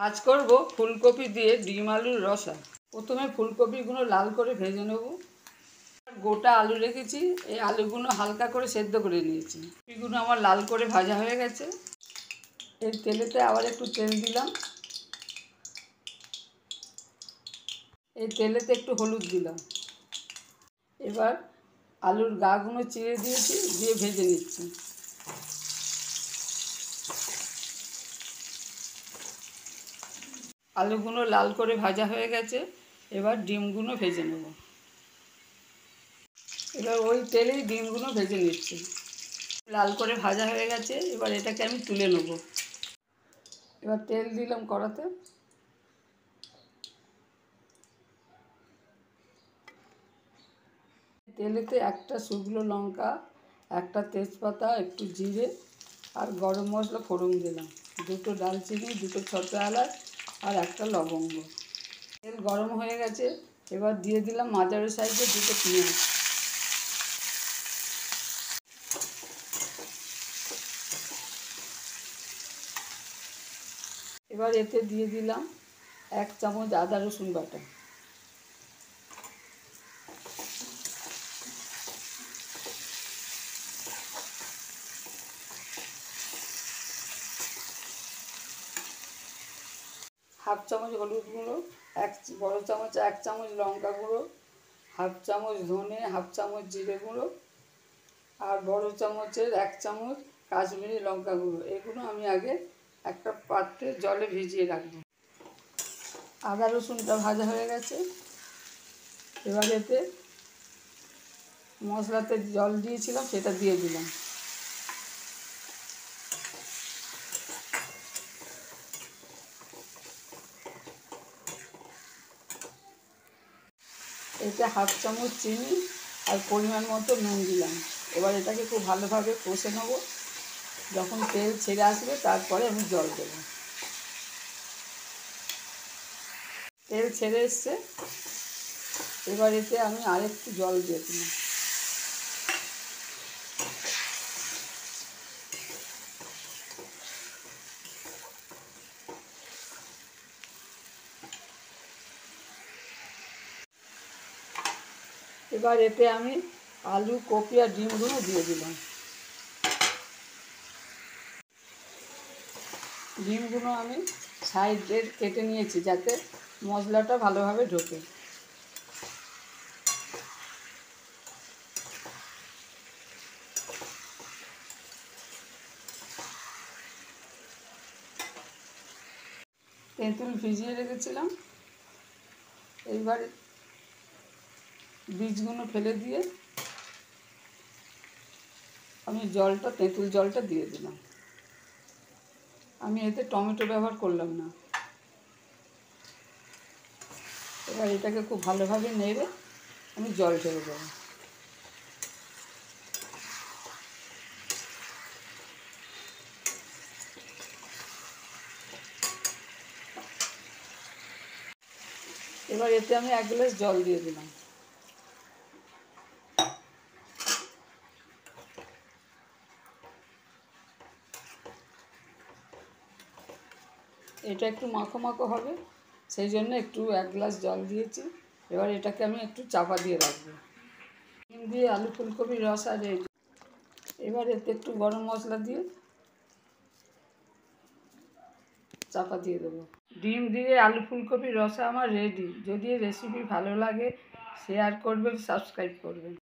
আজ করব ফুলকপি দিয়ে ডিম আলুর রসা। প্রথমে ফুলকপিগুলো লাল করে ভেজে নেব। গোটা আলু রেখেছি, এই আলুগুলো হালকা করে সেদ্ধ করে নিয়েছি। কপিগুলো আমার লাল করে ভাজা হয়ে গেছে। এই তেলেতে আবার একটু তেল দিলাম, এই তেলেতে একটু হলুদ দিলাম। এবার আলুর গাগুলো চিড়ে দিয়েছি, দিয়ে ভেজে নিচ্ছি। আলুগুলো লাল করে ভাজা হয়ে গেছে, এবার ডিমগুলো ভেজে নেব। এবার ওই তেলেই ডিমগুলো ভেজে নিচ্ছি। লাল করে ভাজা হয়ে গেছে, এবার এটাকে আমি তুলে নেব। এবার তেল দিলাম কড়াতে, তেলেতে একটা শুকনো লঙ্কা, একটা তেজপাতা, একটু জিরে আর গরম মশলা ফোড়ন দিলাম, দুটো ডালচিনি, দুটো ছোটো এলাচ আর একটা লবঙ্গ। তেল গরম হয়ে গেছে, এবার দিয়ে দিলাম মাঝারি সাইজের দুটো পেঁয়াজ। এবার এতে দিয়ে দিলাম 1 চামচ আদা রসুন বাটা। হাফ চামচ হলুদ গুঁড়ো, বড় চামচ 1 চামচ লঙ্কা গুঁড়ো, হাফ চামচ ধনে, হাফ চামচ জিরে গুঁড়ো আর বড় চামচের 1 চামচ কাশ্মীরি লঙ্কা গুঁড়ো। এগুলো আমি আগে একটা পাত্রে জলে ভিজিয়ে রাখবো। আদা রসুনটা ভাজা হয়ে গেছে, এবার এতে মশলাতে জল দিয়েছিলাম সেটা দিয়ে দিলাম। এতে হাফ চামচ চিনি আর পরিমাণ মতো নুন দিলাম। এবার এটাকে খুব ভালোভাবে কষে নেব। যখন তেল ছেড়ে আসবে তারপরে আমি জল দেব। তেল ছেড়ে এসছে, এবার এতে আমি আরেকটু জল দিয়ে দিলাম। এবার এতে আমি আলু, কপি আর ডিমগুলো দিয়ে দিলাম। ডিমগুলো আমি সাইডে কেটে নিয়েছি যাতে মশলাটা ভালোভাবে ঢোকে। তেঁতুল ভিজিয়ে রেখেছিলাম, এইবার বীজগুলো ফেলে দিয়ে আমি তেঁতুল জলটা দিয়ে দিলাম। আমি এতে টমেটো ব্যবহার করলাম না। এবার এটাকে খুব ভালোভাবে নেড়ে আমি জল ঢেলে দেবো। এবার এতে আমি 1 গ্লাস জল দিয়ে দিলাম। এটা একটু মাখো মাখো হবে, সেই জন্য একটু 1 গ্লাস জল দিয়েছি। এবার এটাকে আমি একটু চাপা দিয়ে রাখবো। ডিম দিয়ে আলু ফুলকপির রসা রেডি। এবার এতে একটু গরম মশলা দিয়ে চাপা দিয়ে দেবো। ডিম দিয়ে আলু ফুলকপির রসা আমার রেডি। যদি এই রেসিপি ভালো লাগে শেয়ার করবেন, সাবস্ক্রাইব করবেন।